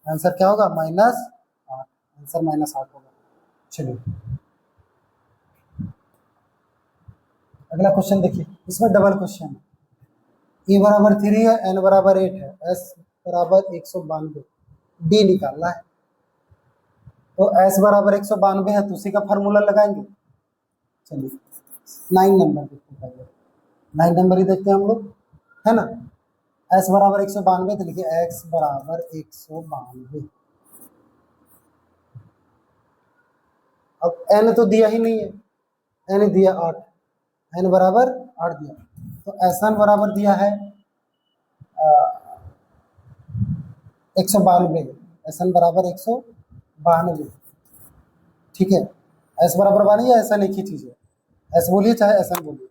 आंसर क्या होगा, -8, आंसर -8 होगा। चलिए अगला क्वेश्चन देखिए, इसमें डबल क्वेश्चन है। ए बराबर 3 है, एन बराबर 8 है, एस बराबर 192, डी निकालना है। तो एस बराबर 192 है, तो उसी का फार्मूला लगाएंगे। चलिए 9 नंबर देखते हैं, 9 नंबर ही देखते हैं हम लोग, है ना। एस बराबर 192, तो लिखिए एक्स बराबर 192। अब एन तो दिया ही नहीं है, एन दिया 8, एन बराबर 8 दिया, तो एस एन बराबर दिया है 192, एस एन बराबर 192, ठीक है। एस बराबर बानी या ऐसा एक ही चीज़ है, एस बोलिए चाहे एस एन बोलिए।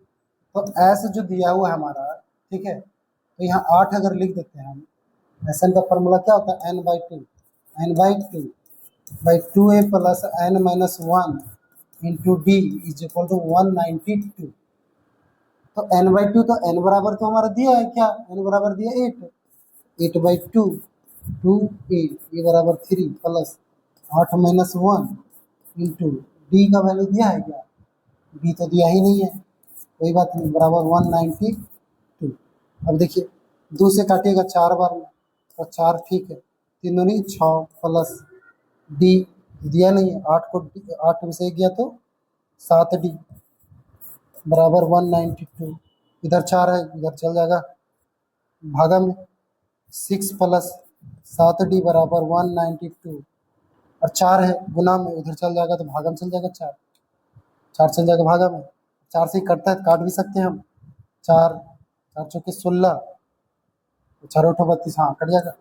तो एस जो दिया हुआ है हमारा, ठीक है, तो यहाँ 8 अगर लिख देते हैं हम, एस एन का फॉर्मूला क्या होता है, n/2, n/2 a plus n -1 into D is equal to 192। तो n/2, तो n बराबर तो हमारा दिया है क्या, n बराबर दिया 8, 8/2 2a, ये बराबर 3 प्लस 8 -1 इंटू डी का वैल्यू दिया है क्या, डी तो दिया ही नहीं है, कोई बात नहीं, बराबर 192। अब देखिए 2 से काटिएगा 4 बार में, तो 4 ठीक है, 3 दूनी 6 प्लस डी दिया नहीं है, 8 को 8 में से गया तो 7d बराबर 192। इधर 4 है, इधर चल जाएगा भागा में, 6 प्लस 7d बराबर 192, और 4 है गुना में, उधर चल जाएगा तो भागा में चल जाएगा, 4 चल जाएगा भागा में, 4 से ही कटता है, काट भी सकते हैं हम, 4 4 चौके 16, 4 8 32, हाँ कट जाएगा,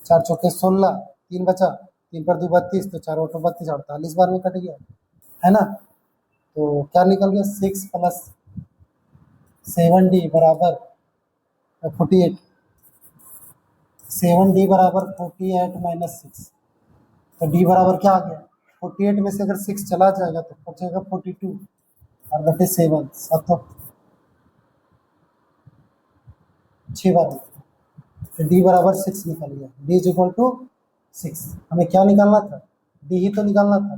4 चौके 16, 3 बचा, 3 पर 2 32, तो 4 8 32, 48 बार में कट गया, है ना। तो क्या निकल गया, 6 प्लस 7d बराबर 48, 7d बराबर 48 माइनस 6, तो d बराबर क्या आ गया, 48 में से अगर 6 चला जाएगा तो बचेगा 42 और बटे 7, 7 6 बार, तो डी बराबर 6 निकल गया, डी इज इक्वल टू 6। हमें क्या निकालना था, डी ही तो निकालना था,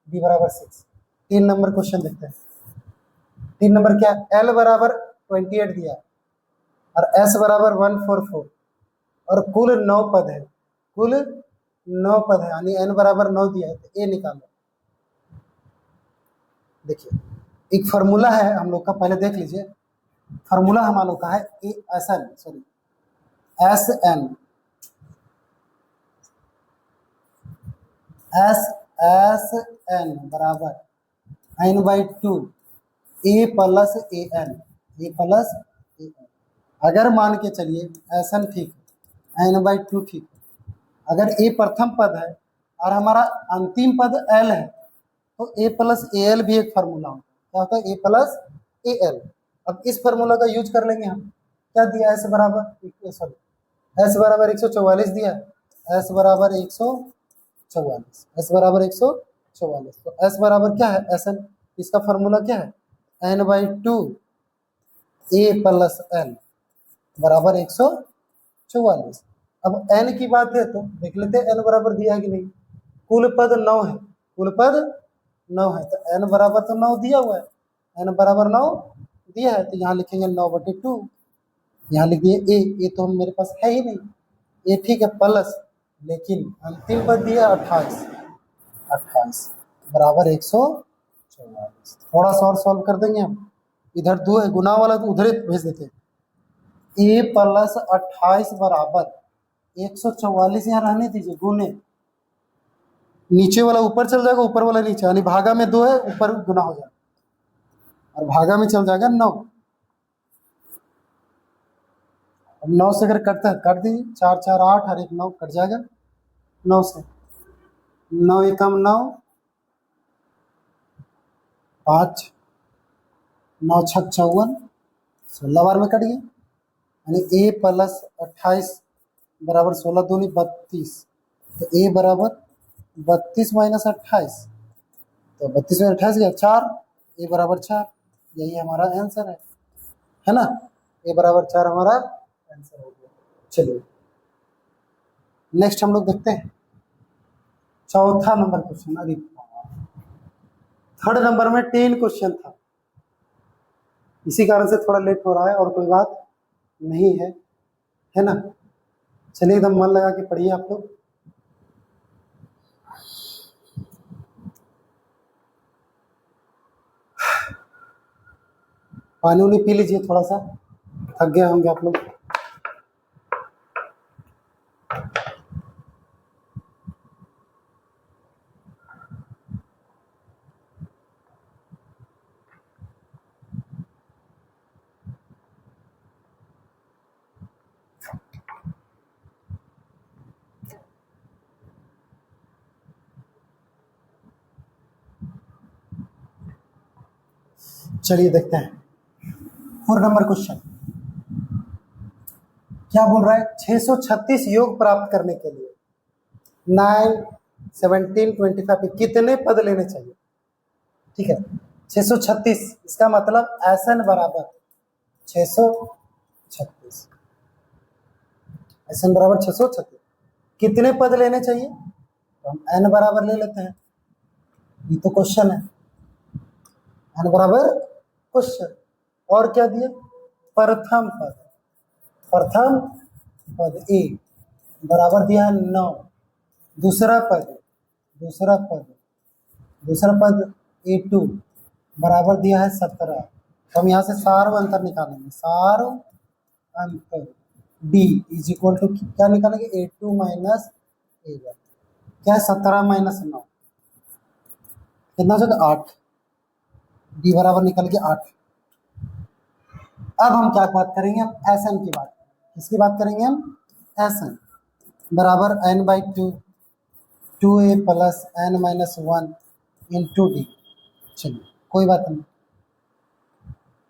डी बराबर 6। 3 नंबर क्वेश्चन देखते हैं। 3 नंबर क्या, एल बराबर 28 दिया और एस बराबर 144 और कुल 9 पद है, कुल 9 पद है, यानी एन बराबर 9 दिया है, तो ए निकालो। देखिए एक फार्मूला है हम लोग का, पहले देख लीजिए, फार्मूला हम लोग का है a S N, sorry S N, S N बराबर n/2 A plus A N, A plus A N. अगर मान के चलिए एस एन ठीक है, n/2 ठीक है, अगर ए प्रथम पद है और हमारा अंतिम पद एल है, तो ए प्लस ए एल भी एक फार्मूला होता है, क्या होता है, ए प्लस ए एल। अब इस फार्मूला का यूज कर लेंगे हम, क्या दिया, एस बराबर, सॉरी एस बराबर 144 दिया, एस बराबर 144, एस बराबर 144, तो एस बराबर क्या है, एस एन, इसका फार्मूला क्या है, n/2 ए प्लस एल बराबर 144। अब n की बात है तो देख लेते हैं n बराबर दिया है कि नहीं। कुल पद 9 है, कुल पद 9 है, तो n बराबर तो 9 दिया हुआ है, n बराबर 9 दिया है, तो यहाँ लिखेंगे 9/2, यहाँ लिख दिए ए तो मेरे पास है ही नहीं, ये ठीक है प्लस, लेकिन अंतिम पद दिया 28, 28 बराबर 144। थोड़ा सा और सॉल्व कर देंगे हम, इधर 2 है, गुना वाला तो उधर ही भेज देते हैं। ए प्लस 28 बराबर 144, यहाँ रहने दीजिए, गुने, नीचे वाला ऊपर चल जाएगा, ऊपर वाला नीचे, यानी भागा में 2 है, ऊपर गुना हो जाएगा, और भागा में चल जाएगा 9। अब 9 से अगर कटता है काट दीजिए, 4 4 8 और 1 9 कट जाएगा 9 से, 9 एकम 9, 5 9 छक 54, 16 बार में कट गया, यानी ए प्लस 28 बराबर 16 दूनी 32, तो ए बराबर 32 माइनस 28, तो 32 में 28 गया 4, ए बराबर 4, यही हमारा आंसर है ना, ए बराबर 4 हमारा आंसर हो गया। चलिए नेक्स्ट हम लोग देखते हैं चौथा नंबर क्वेश्चन। अरे थर्ड नंबर में 10 क्वेश्चन था, इसी कारण से थोड़ा लेट हो रहा है, और कोई बात नहीं है ना। चलिए एकदम मन लगा के पढ़िए आप लोग। पानी उनी पी लीजिए, थोड़ा सा थक गए होंगे आप लोग। चलिए देखते हैं 4 नंबर क्वेश्चन क्या बोल रहा है। 636 योग प्राप्त करने के लिए 9 17 25 पे कितने पद लेने चाहिए। ठीक है 636, इसका मतलब एन बराबर 636, एन बराबर 636, कितने पद लेने चाहिए, तो हम एन बराबर ले लेते हैं, ये तो क्वेश्चन है, एन बराबर क्वेश्चन, और क्या दिए, प्रथम पद, प्रथम पद ए बराबर दिया है 9, दूसरा पद, दूसरा पद, दूसरा पद A2 बराबर दिया है 17, तो हम यहाँ से सार्व अंतर निकालेंगे, सार्व अंतर D इज इक्वल टू क्या निकालेंगे, A2 माइनस A1, क्या है 17 माइनस 9 कितना हो जाएगा 8, D बराबर निकल के 8। अब हम क्या बात करेंगे, हम एस एन की बात, किसकी बात करेंगे हम, एस एन बराबर n/2 2a plus n minus 1 into D. चलिए कोई बात नहीं,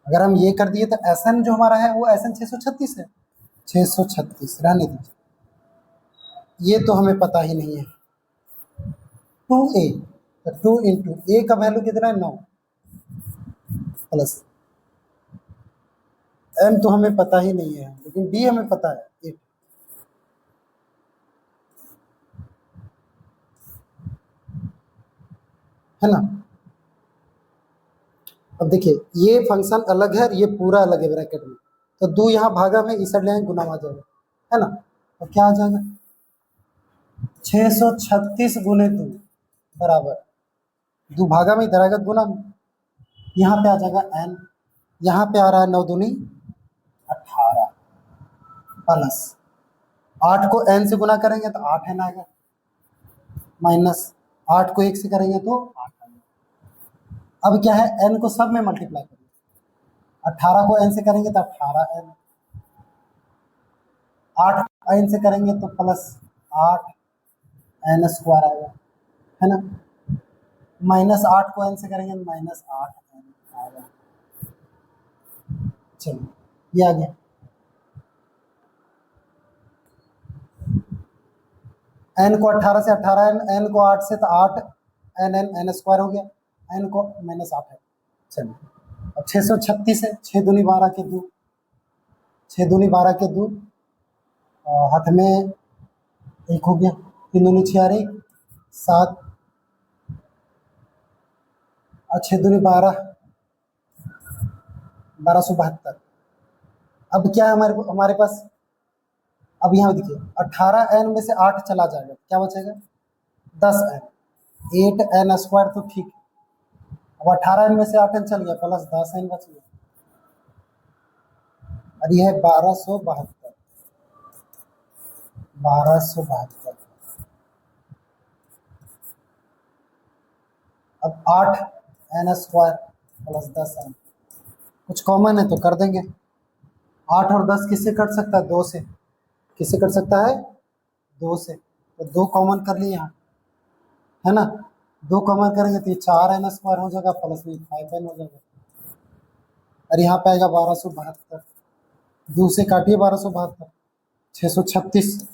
अगर हम ये कर दिए तो एस एन जो हमारा है वो एस एन 636 है, 636 रहने दीजिए, ये तो हमें पता ही नहीं है। 2a, तो 2 इंटू ए का वैल्यू कितना है 9 प्लस एम तो हमें पता ही नहीं है, लेकिन डी हमें पता है 8। है ना। अब देखिए ये फंक्शन अलग है और ये पूरा अलग है ब्रैकेट में, तो 2 यहाँ भागा में इस साइड ले गुना आ जाएगा, है ना, तो क्या आ जाएगा 636 गुने 2 बराबर 2 भागा में इधर आएगा गुना में, यहाँ पे आ जाएगा n, यहाँ पे आ रहा है 9 दूनी 18 प्लस 8 को n से गुना करेंगे तो 8n आएगा, माइनस 8 को 1 से करेंगे तो 8 आएगा। अब क्या है n को सब में मल्टीप्लाई करेंगे, 18 को n से करेंगे तो 18n, 8 n से करेंगे तो प्लस 8n स्क्वायर आएगा, है ना, माइनस 8 को n से करेंगे तो माइनस 8n आएगा। चलिए ये आ गया, n को 18 से 18n, n को 8 से तो 8 n स्क्वायर हो गया, n को माइनस 8 है। चलिए अब 636 है, 6 दूनी 12 के 2, 6 दूनी 12 के 2, हाथ में एक हो गया, 3 दूनी 6 और 1 7 और 6 दूनी 12, 1272। अब क्या है हमारे हमारे पास, अब यहाँ देखिए 18n में से 8 चला जाएगा, क्या बचेगा 10n, 8n स्क्वायर तो ठीक है। अब 18n में से 8n चल गया प्लस 10n बच गया, और यह है 1272, 1272। अब 8n स्क्वायर प्लस 10n, कुछ कॉमन है तो कर देंगे। 8 और 10 किससे कट सकता है, 2 से। किससे कट सकता है, 2 से, तो 2 कॉमन कर लिए यहाँ, है ना। 2 कॉमन करेंगे तो ये 4n स्क्वायर हो जाएगा प्लस में 5n हो जाएगा, और यहाँ पे आएगा 1272। 2 से काटिए 1272, 636,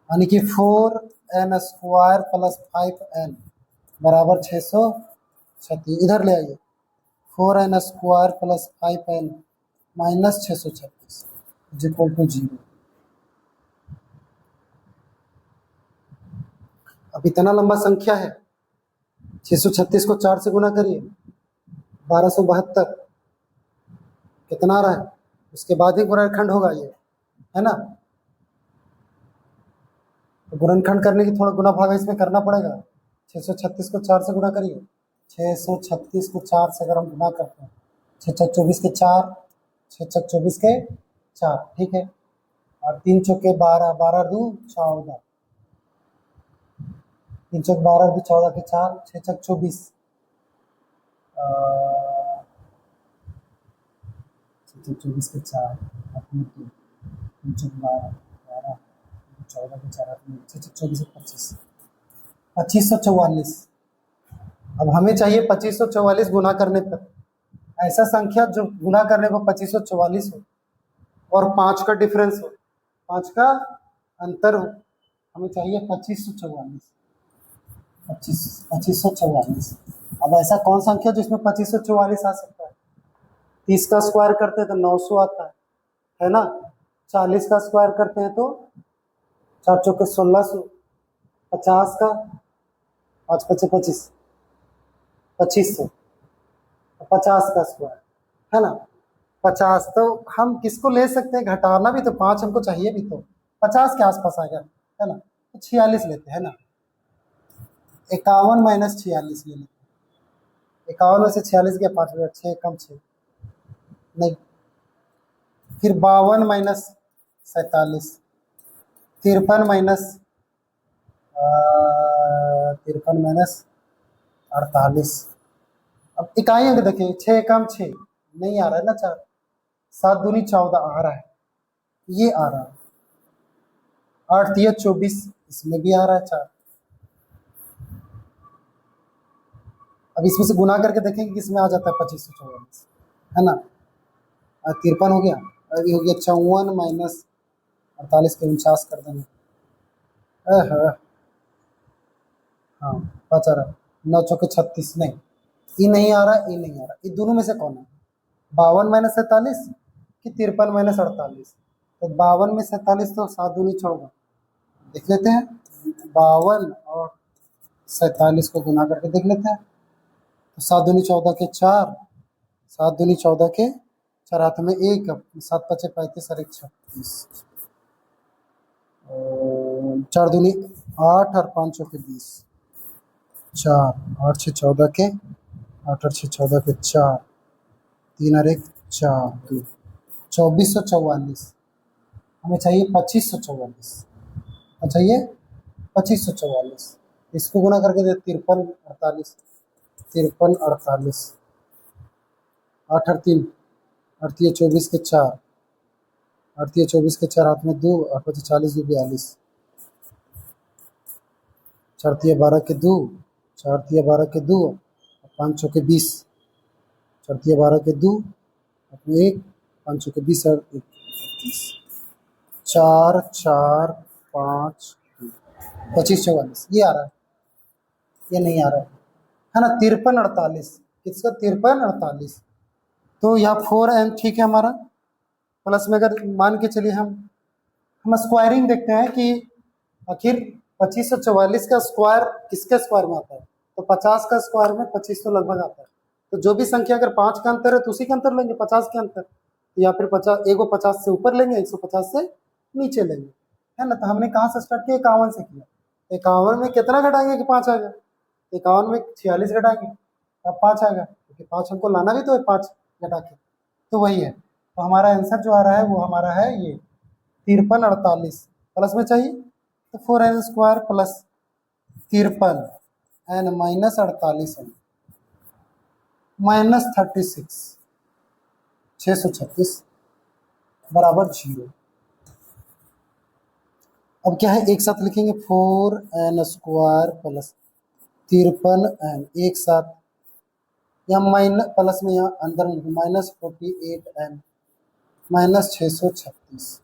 यानी कि 4n स्क्वायर प्लस 5n बराबर 636। इधर ले आइए, 4n square plus 5n minus 636 is equal to 0। अब इतना लंबा संख्या है, 636 को 4 से गुना करिए, 1272 कितना आ रहा है, उसके बाद ही गुणनखंड होगा ये, है ना। तो गुणनखंड करने की थोड़ा गुना भाग इसमें करना पड़ेगा। 636 को 4 से गुना करिए, 636 को 4 से अगर हम गुना करते हैं, 6 चक 24 के 4, 6 चक 24 के 4, ठीक है। और 3 चौके 12, 12 2 14, 3 चौक 12 2 14 के 4, 6 चक 24, 6 चक 24 के 4 अपने 2, 3 चौक 12, 12 14 के 4 अपने 6 चक 24 25, 2544। अब हमें चाहिए 2544 गुना करने पर, ऐसा संख्या जो गुना करने पर 2544 हो और 5 का डिफरेंस हो, 5 का अंतर हो। हमें चाहिए 2544, 2544। अब ऐसा कौन संख्या जिसमें 2544 आ सकता है। 30 का स्क्वायर करते हैं तो 900 आता है ना। 40 का स्क्वायर करते हैं तो 4 चौके 1600, 50 का 5 पचे 25, 2500, 50 का स्क्वायर, है ना। 50 तो हम किसको ले सकते हैं, घटाना भी तो 5 हमको चाहिए भी, तो 50 के आसपास आएगा, है ना। तो 46 लेते हैं ना, 51 माइनस 46 ले लेते हैं। 51 में से 46 गया 5 में 6 कम 6 नहीं, फिर 52 माइनस 47, 53 माइनस 48। अब इकाई अंक देखें, 6 कम 6 नहीं आ रहा है ना, 4, 7 दूनी 14 आ रहा है, ये आ रहा है। 8 3 24, इसमें भी आ रहा है 4। अब इसमें से गुना करके देखेंगे किसमें आ जाता है 2544, है ना। 53 हो गया, अभी हो गया 54 माइनस 48 के 49 कर देंगे। हाँ बचा रहा, 9 चौके 36 नहीं, ये नहीं आ रहा, ये नहीं आ रहा, ये दोनों में से कौन है, 52 माइनस 47 कि 53 माइनस 48। तो 52 में 47 तो 7 दूनी 14, देख लेते हैं। 52 और 47 को गुना करके देख लेते हैं, तो 7 दूनी 14 के 4, 7 दूनी 14 के 4 हाथ में 1, 7 पचे 35 और 1 36, 4 दूनी 8 और 5 चौके 20, 4 8 6 14 के 8 और 6 14 के 4, 3 और 1 4 2, 2444। हमें चाहिए 2544, चाहिए 2544। इसको गुना करके दे 53 48, 53 48, 8 और 3 38 24 के 4, 38 24 के 4 हाथ में 2, 8 पचे 40 2 42, 4 तिया 12 के 2, 4 तिया 12 के 2, 5 चौके 20, 4 तिया 12 के 2 अपने 1, 5 चौके 20 और 1 30, 4 4 5 2544, ये आ रहा है, ये नहीं आ रहा है ना। 53 48, किसका 53 48, तो यहाँ 4n ठीक है हमारा, प्लस में अगर मान के चलिए हम हम स्क्वायरिंग देखते हैं कि आखिर 2544 का स्क्वायर किसके स्क्वायर में आता है, तो 50 का स्क्वायर में 25 तो लगभग आता है। तो जो भी संख्या अगर 5 का अंतर है तो उसी का अंतर लेंगे, 50 के अंतर, या फिर 50 एक 50 से ऊपर लेंगे, 150 से नीचे लेंगे, है ना। तो हमने कहाँ से स्टार्ट किया, 51 से किया। 51 में कितना घटाएंगे कि 5 आएगा, 51 में 46 घटाएंगे अब 5 आएगा, क्योंकि 5 हमको लाना भी तो है 5 घटा के, तो वही है। तो हमारा आंसर जो आ रहा है वो हमारा है ये 5348, प्लस में चाहिए तो 4n² plus 53 N minus 48 N minus 36 636 बराबर 0। अब क्या है, एक साथ लिखेंगे 4n² प्लस 53n, एक साथ यहाँ माइनस प्लस में यहाँ अंदर में माइनस 48n माइनस 636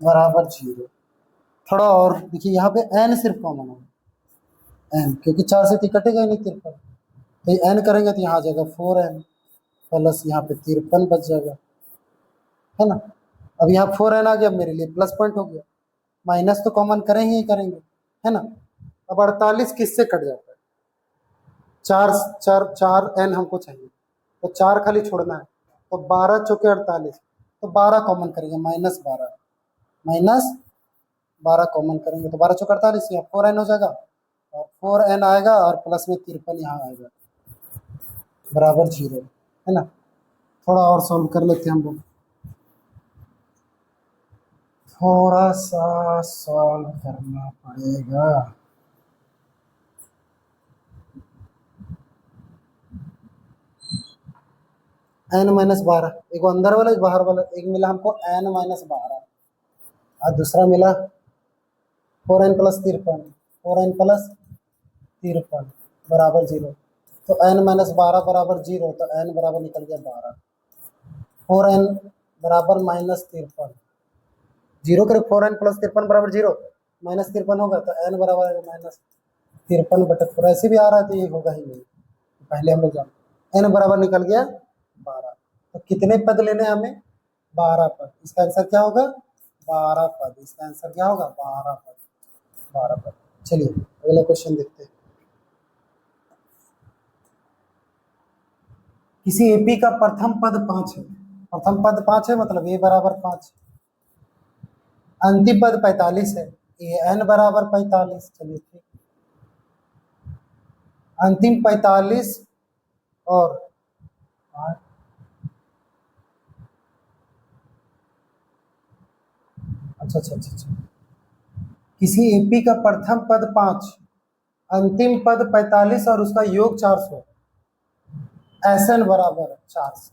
बराबर 0। थोड़ा और देखिए, यहाँ पे n सिर्फ कॉमन होगा, n, क्योंकि 4 से कटेगा ही नहीं 53, तो n करेंगे तो यहाँ आ जाएगा 4n प्लस यहाँ पे 53 बच जाएगा, है ना। अब यहाँ 4n आ गया, मेरे लिए प्लस पॉइंट हो गया, माइनस तो कॉमन करेंगे ही करेंगे, है ना। अब 48 किससे कट जाता है, 4 n हमको चाहिए, तो 4 खाली छोड़ना है, तो 12 चौके 48, तो 12 कॉमन करेंगे, माइनस 12 कॉमन करेंगे तो 12 चौके 48, यहाँ 4n हो जाएगा, और 4n आएगा और प्लस में 53 यहाँ आएगा बराबर 0, है ना। थोड़ा और सॉल्व कर लेते हैं हम लोग, थोड़ा सा सॉल्व करना पड़ेगा। n माइनस 12, एक अंदर वाला एक बाहर वाला, एक मिला हमको n माइनस 12 और दूसरा मिला 4n प्लस 53, 4n प्लस 53 बराबर 0, तो n माइनस 12 बराबर 0, तो n बराबर निकल गया 12, 4n बराबर माइनस 53, 0 करे 4n प्लस 53 बराबर 0, माइनस 53 होगा तो n बराबर माइनस 53/4, ऐसे भी आ रहा है तो ये होगा ही नहीं, पहले हम लोग जानते, n बराबर निकल गया 12। तो कितने पद लेने हैं हमें, 12 पद, इसका आंसर क्या होगा 12 पद, इसका आंसर क्या होगा 12 पद, 12 पद। चलिए अगला क्वेश्चन देखते हैं। किसी एपी का प्रथम पद 5 है, प्रथम पद 5 है मतलब a बराबर 5, अंतिम पद 45 है, n बराबर 45, चलिए ठीक, अंतिम 45 और अच्छा, किसी एपी का प्रथम पद 5, अंतिम पद 45 और उसका योग 400, Sn बराबर 400,